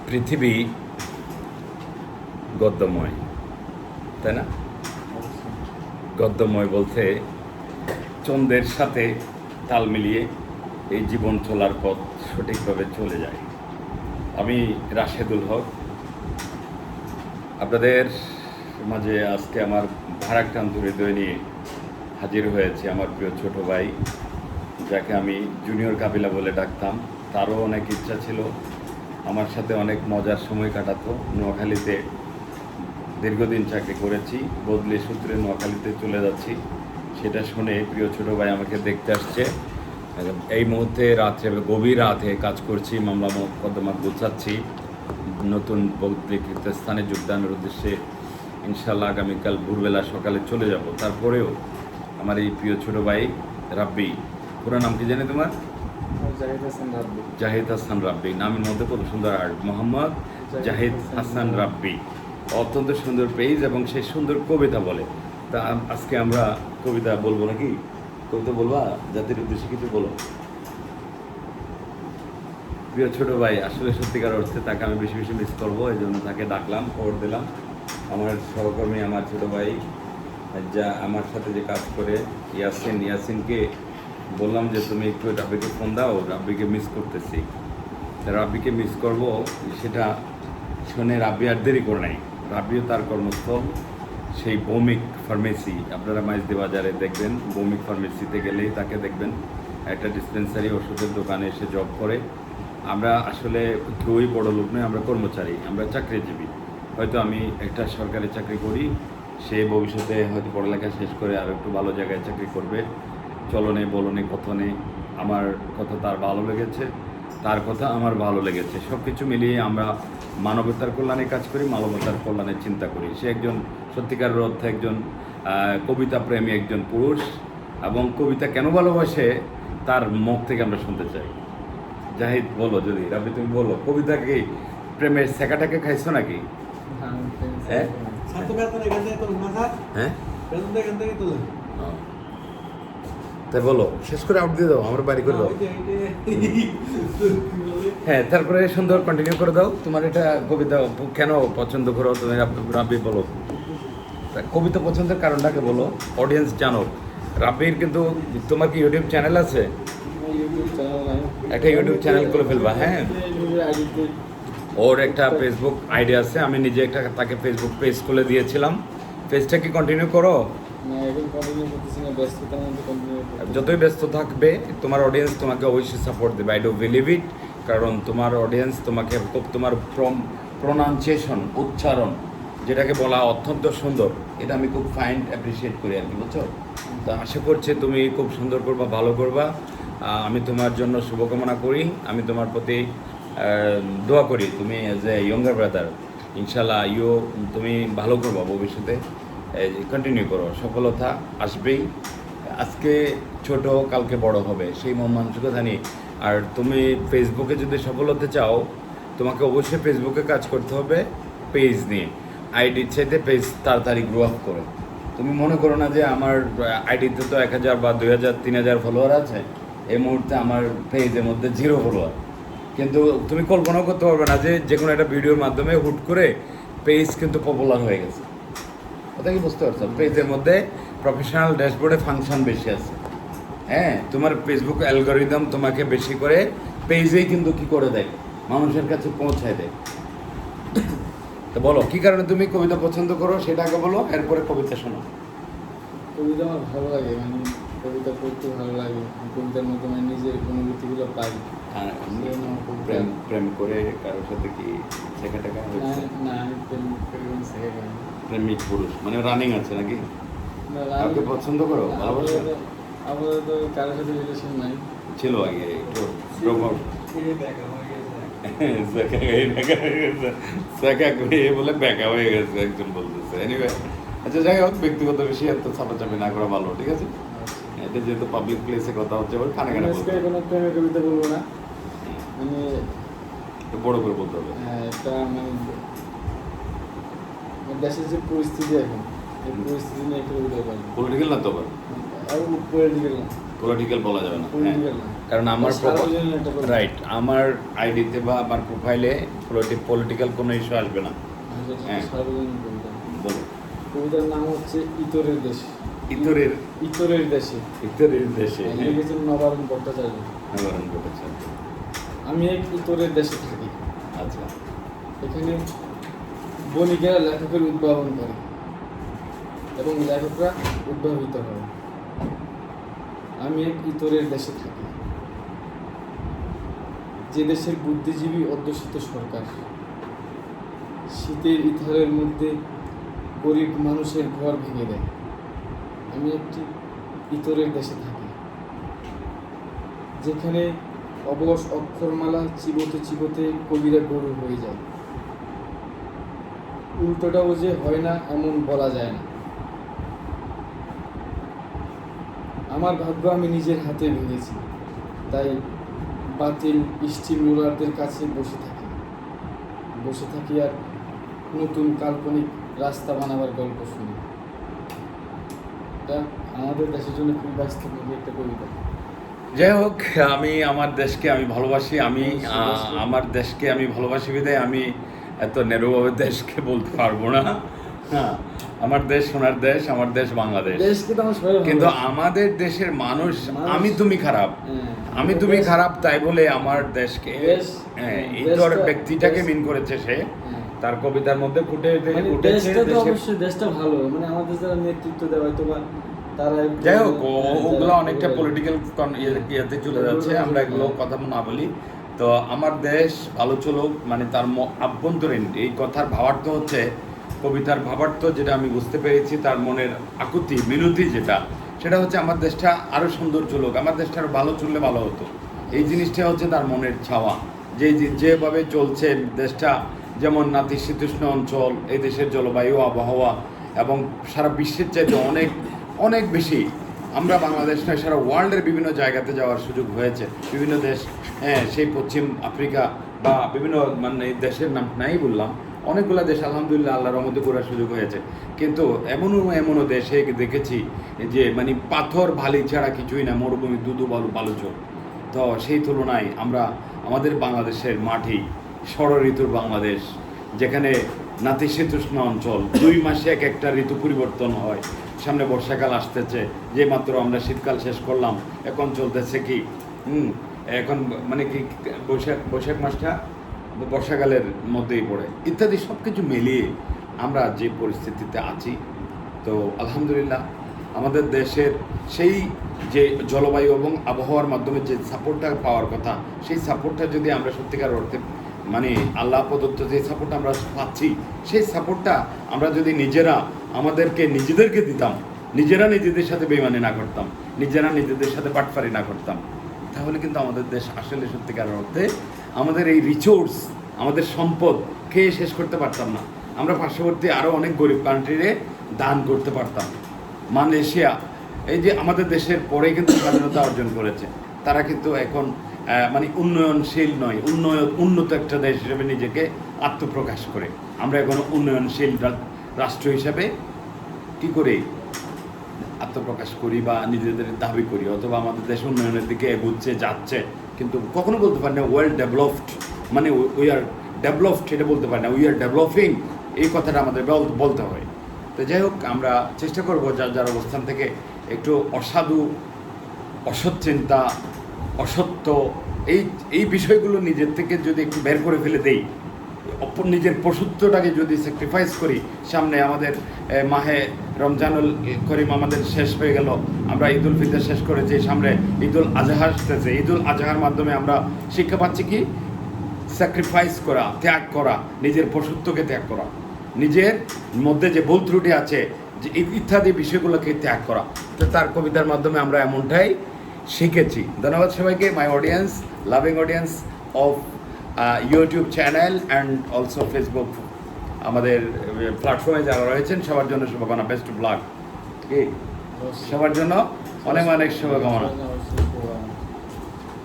পৃথিবী গদ্যময়, তাই না? গদ্যময় বলতে ছন্দের সাথে তাল মিলিয়ে এই জীবন চলার পথ সঠিকভাবে চলে যায়। আমি রাশেদুল হক আপনাদের মাঝে আজকে আমার ভারাক্রান্ত হৃদয় নিয়ে হাজির হয়েছে আমার প্রিয় ছোট ভাই, যাকে আমি জুনিয়র কাবিলা বলে ডাকতাম। তারও অনেক ইচ্ছা ছিল আমার সাথে অনেক মজার সময় কাটাতো। নোয়াখালীতে দীর্ঘদিন চাকরি করেছি, বদলি সূত্রে নোয়াখালীতে চলে যাচ্ছি, সেটা শুনে প্রিয় ছোটো ভাই আমাকে দেখতে আসছে। এই মুহূর্তে রাত্রে গভীর রাতে কাজ করছি, মামলা মোকদ্দমা গুছাচ্ছি, নতুন বদলিকৃত স্থানে যোগদানের উদ্দেশ্যে ইনশাল্লাহ আগামীকাল ভোরবেলা সকালে চলে যাব। তারপরেও আমার এই প্রিয় ছোটো ভাই রাব্বি, পুরো নাম কি জানি তোমার? জাহিদ হাসান রাব্বি। নামের মধ্যে কত সুন্দর আর্ট, মোহাম্মদ জাহিদ হাসান রাব্বি। অত্যন্ত সুন্দর পেজ এবং সেই সুন্দর কবিতা বলে। তা আজকে আমরা কবিতা বলবো নাকি? কবিতা বলবা? জাতির উদ্দেশ্যে কিছু বলো। প্রিয় ছোটো ভাই, আসলে সত্যিকার অর্থে তাকে আমি বেশি বেশি মিস করবো, এই জন্য তাকে ডাকলাম, খবর দিলাম। আমার সহকর্মী, আমার ছোটো ভাই যা আমার সাথে যে কাজ করে, ইয়াসিনকে বললাম যে তুমি একটু রাব্বিকে ফোন দাও, রাব্বিকে মিস করতেছি। রাব্বিকে মিস করব সেটা শুনে রাব্বি আর দেরি করে নাই। রাব্বিও তার কর্মস্থল সেই ভৌমিক ফার্মেসি, আপনারা মাইজদি বাজারে দেখবেন, ভৌমিক ফার্মেসিতে গেলেই তাকে দেখবেন। একটা ডিসপেন্সারি ওষুধের দোকানে এসে জব করে। আমরা আসলে কেউই বড় লোক নয়, আমরা কর্মচারী, আমরা চাকরিজীবী। হয়তো আমি একটা সরকারি চাকরি করি, সে ভবিষ্যতে হয়তো পড়ালেখা শেষ করে আর একটু ভালো জায়গায় চাকরি করবে। চলনে বলনে কথনে আমার কথা তার ভালো লেগেছে, তার কথা আমার ভালো লেগেছে। সব কিছু মিলিয়ে আমরা মানবতার কল্যাণে কাজ করি, মানবতার কল্যাণে চিন্তা করি। সে একজন সত্যিকার অর্থে একজন কবিতা প্রেমী একজন পুরুষ, এবং কবিতা কেন ভালোবাসে তার মুখ থেকে আমরা শুনতে চাই। জাহিদ বলো, যদি রাব্বি তুমি বলো, কবিতা কি প্রেমের শেখাটাকে খাইছো নাকি? হ্যাঁ, তাই বলো, শেষ করে আউট দিয়ে দাও, আমার বাড়ি করে দাও। হ্যাঁ, তারপরে সুন্দর কন্টিনিউ করে দাও। তোমার এটা কবিতা কেন পছন্দ করো তুমি? রাব্বি বলো, কবিতা পছন্দের কারণটাকে বলো, অডিয়েন্স জানো। রাব্বির কিন্তু, তোমার কি ইউটিউব চ্যানেল আছে? একটা ইউটিউব চ্যানেল করে ফেলবা। হ্যাঁ, ওর একটা ফেসবুক আইডি আছে, আমি নিজে একটা তাকে ফেসবুক পেজ খুলে দিয়েছিলাম। পেজটা কি কন্টিনিউ করো? যতই ব্যস্ত থাকবে তোমার অডিয়েন্স তোমাকে অবশ্যই সাপোর্ট দেবে, আই ডু বিলিভ ইট। কারণ তোমার অডিয়েন্স তোমাকে খুব, তোমার প্রনাউন্সিয়েশন, উচ্চারণ যেটাকে বলা অত্যন্ত সুন্দর, এটা আমি খুব ফাইন অ্যাপ্রিসিয়েট করি আর কি, বুঝছো? তো আশা করছি তুমি খুব সুন্দর করবা, ভালো করবা। আমি তোমার জন্য শুভকামনা করি, আমি তোমার প্রতি দোয়া করি। তুমি অ্যাজ এ ইয়ঙ্গার ব্রাদার ইনশাল্লাহ তুমি ভালো করবা ভবিষ্যতে, কন্টিনিউ করো, সফলতা আসবেই। আজকে ছোট, কালকে বড় হবে, সেই মন মানসিকতা নিয়ে। আর তুমি ফেসবুকে যদি সফল হতে চাও, তোমাকে অবশ্যই ফেসবুকে কাজ করতে হবে পেজ নিয়ে। আইডির চাইতে পেজ তাড়াতাড়ি গ্রো আপ করে। তুমি মনে করো না যে আমার আইডিতে তো 1000 বা 2000 3000 ফলোয়ার আছে, এই মুহূর্তে আমার পেজের মধ্যে 0 ফলোয়ার। কিন্তু তুমি কল্পনাও করতে পারবে না যে কোনো একটা ভিডিওর মাধ্যমে হুট করে পেজ কিন্তু পপুলার হয়ে গেছে। ওটা কি বুঝতে পারছো? পেজের মধ্যে প্রফেশনাল ড্যাশবোর্ডে ফাংশন বেশি আছে। হ্যাঁ, তোমার ফেসবুক অ্যালগোরিদম তোমাকে বেশি করে পেজেই কিন্তু কি করে দেয়, মানুষের কাছে পৌঁছায় দেয়। তো বলো, কী কারণে তুমি কবিতা পছন্দ করো সেটা আগে বলো, এরপরে কবিতা শোনো। কবিতা আমার ভালো লাগে, মানে কবিতা পড়তে ভালো লাগে, কবিতার মধ্যে মানে নিজের অনুভূতিগুলো পাই। প্রেম করে কারোর সাথে কি শেখা টেখা হয়েছে? না, আমি প্রেম শেখা করি। প্রেমিক পুরুষ মানে রানিং আছে নাকি? কাউকে পছন্দ করো, ভালোবাসো? আপাতত কারোর সাথে রিলেশন নাই, ছিল আগে একটু বলে ব্যাকা হয়ে গেছে একজন বলতেছে। এনিওয়ে, আচ্ছা যাই হোক, ব্যক্তিগত বিষয়ে এত চাপাচাপি না করা ভালো, ঠিক আছে? এটা যেহেতু পাবলিক প্লেসে কথা হচ্ছে, এবার কানে কানে বলতে হবে। কোনো প্রেমের কবিতা বলবো না, মানে একটু বড় করে বলতে হবে। হ্যাঁ, একটা মানে দেশের যে পরিস্থিতি এখন, এই পরিস্থিতি নিয়ে একটা কবিতা বলবো। পলিটিক্যাল না তো আবার পলিটিক্যাল না, পলিটিক্যাল বলা যাবে না, হ্যাঁ। পলিটিক্যাল না, কারণ আমার সার্বজনীন একটা কবিতা। রাইট, আমার আইডিতে বা আমার প্রোফাইলে পলিটিক্যাল কোনো ইস্যু আসবে না। হ্যাঁ। সার্বজনীন কবিতা। বলো। কবিতার নাম হচ্ছে ইতরের দেশে। ইতরের ইতরের দেশে। ইতরের দেশে, হ্যাঁ। লিখেছেন নবারুণ ভট্টাচার্য। নবারুণ ভট্টাচার্য। আমি এক ইতরের দেশে থাকি, আচ্ছা। এখানে বণিকেরা লেখকের উদ্ভাবন করে এবং লেখকরা উদ্ভাবিত হয়। আমি এক ইতরের দেশে থাকি, যে দেশের বুদ্ধিজীবী অধ্যুষিত সরকার শীতের ইথারের মধ্যে গরিব মানুষের ঘর ভেঙে দেয়। আমি একটি ইতরের দেশে থাকি, যেখানে অবশ অক্ষরমালা চিবোতে চিবোতে কবিরা গরু হয়ে যায়। উল্টোটাও যে হয় না এমন বলা যায় না। আমার ভাগ্য আমি নিজের হাতে ভেঙেছি, তাই বাতিল স্টিম রোলারদের কাছে বসে থাকি আর নতুন কাল্পনিক রাস্তা বানাবার গল্প শুনি। এটা আমাদের দেশের জন্য খুব বাস্তবমুখী একটা কবিতা। যাই হোক, আমি আমার দেশকে আমি ভালোবাসি, আমার দেশকে আমি ভালোবাসি বিধায় আমি এত নেরোভাবে দেশকে বলতে পারবো না। হ্যাঁ, আমার দেশ সোনার দেশ, আমার দেশ বাংলাদেশ। দেশকে তো আমরা সবাই কিন্তু ভালোবাসি। আমাদের দেশের মানুষ মানুষ- আমি তুমি খারাপ, হ্যাঁ, আমি তুমি দেশ- খারাপ তাই বলে আমার দেশকে, দেশ- হ্যাঁ, দেশটা- ইতর ব্যক্তিটাকে দেশ- মিন করেছে সে। হ্যাঁ। তার কবিতার মধ্যে মানে উঠেছে দেশটা তো দেশের। অবশ্যই দেশটা ভালো, মানে আমাদের যারা নেতৃত্ব দেওয়া হয়তো বা তারা একটু- যাই হোক, ওগুলো যারা- অনেকটা পলিটিক্যাল ইয়েতে চলে যাচ্ছে, আমরা এগুলো কথা না বলি। তো আমার দেশ ভালো চলুক, মানে তার আভ্যন্তরীণ এই কথার ভাবার্থ হচ্ছে, কবিতার ভাবার্থ যেটা আমি বুঝতে পেরেছি, তার মনের আকুতি মিনতি যেটা, সেটা হচ্ছে আমার দেশটা আরও সুন্দর চলুক, আমার দেশটা আরও ভালো চললে ভালো হতো। এই জিনিসটা হচ্ছে তার মনের ছাওয়া, যেভাবে চলছে দেশটা, যেমন নাতিশীতোষ্ণ অঞ্চল, এই দেশের জলবায়ু আবহাওয়া এবং সারা বিশ্বের চাইতে অনেক অনেক বেশি। আমরা বাংলাদেশ নয়, সারা ওয়ার্ল্ডের বিভিন্ন জায়গাতে যাওয়ার সুযোগ হয়েছে, বিভিন্ন দেশ, হ্যাঁ, সেই পশ্চিম আফ্রিকা বা বিভিন্ন, মানে দেশের নাম নাই বললাম, অনেকগুলো দেশ আলহামদুলিল্লাহ আল্লাহর রহমতে ঘোরার সুযোগ হয়েছে। কিন্তু এমনও দেশে দেখেছি যে মানে পাথর ভালি ছাড়া কিছুই না, মরুভূমি দুধু বালুচর। তো সেই তুলনায় আমরা আমাদের বাংলাদেশের মাটি ষড় ঋতুর বাংলাদেশ, যেখানে নাতিশীতোষ্ণ অঞ্চল, 2 মাসে এক একটা ঋতু পরিবর্তন হয়। সামনে বর্ষাকাল আসতেছে, যে মাত্র আমরা শীতকাল শেষ করলাম, এখন চলতেছে কি এখন মানে কি বৈশাখ মাসটা বর্ষাকালের মধ্যেই পড়ে, ইত্যাদি সব কিছু মিলিয়ে আমরা যে পরিস্থিতিতে আছি। তো আলহামদুলিল্লাহ আমাদের দেশের সেই যে জলবায়ু এবং আবহাওয়ার মাধ্যমে যে সাপোর্টটা পাওয়ার কথা, সেই সাপোর্টটা যদি আমরা সত্যিকার অর্থে, মানে আল্লাহ প্রদত্ত যে সাপোর্ট আমরা পাচ্ছি, সেই সাপোর্টটা আমরা যদি নিজেদেরকে দিতাম, নিজেরা নিজেদের সাথে বেইমানি না করতাম, নিজেরা নিজেদের সাথে বাটপারি না করতাম, তাহলে কিন্তু আমাদের দেশ আসলে সত্যিকার অর্থে আমাদের এই রিসোর্স, আমাদের সম্পদ খেয়ে শেষ করতে পারতাম না। আমরা পার্শ্ববর্তী আরও অনেক গরিব কান্ট্রিরে দান করতে পারতাম। মালয়েশিয়া এই যে আমাদের দেশের পরেই কিন্তু স্বাধীনতা অর্জন করেছে, তারা কিন্তু এখন মানে উন্নয়নশীল নয়, উন্নত একটা দেশ হিসেবে নিজেকে আত্মপ্রকাশ করে। আমরা এখন উন্নয়নশীল রাষ্ট্র হিসাবে কী করে আত্মপ্রকাশ করি বা নিজেদের দাবি করি, অথবা আমাদের দেশ উন্নয়নের দিকে এগোচ্ছে যাচ্ছে, কিন্তু কখনো বলতে পারি না ওয়েল ডেভেলপড, মানে উই আর ডেভেলপড এটা বলতে পারি না, উই আর ডেভেলপিং, এই কথাটা আমাদের বলতে হয়। তো যাই হোক, আমরা চেষ্টা করবো যার অবস্থান থেকে একটু অসাধু, অসৎ চিন্তা, অসত্য, এই বিষয়গুলো নিজের থেকে যদি একটু বের করে ফেলে দেই, নিজের পশুত্বটাকে যদি স্যাক্রিফাইস করি, সামনে আমাদের মাহে রমজানুল করিম আমাদের শেষ হয়ে গেল, আমরা ঈদুল ফিতর শেষ করেছি, সামনে ঈদুল আজহা আসতেছে। ঈদুল আজহার মাধ্যমে আমরা শিক্ষা পাচ্ছি কি, স্যাক্রিফাইস করা, ত্যাগ করা, নিজের পশুত্বকে ত্যাগ করা, নিজের মধ্যে যে ভুল ত্রুটি আছে যে ইত্যাদি বিষয়গুলোকে ত্যাগ করা। তো তার কবিতার মাধ্যমে আমরা এমনটাই শিখেছি। ধন্যবাদ সবাইকে, মাই audience, loving audience of YouTube channel and also Facebook, আমাদের প্ল্যাটফর্মে যারা রয়েছেন সবার জন্য শুভকামনা, বেস্ট অফ লাক, সবার জন্য অনেক অনেক শুভকামনা।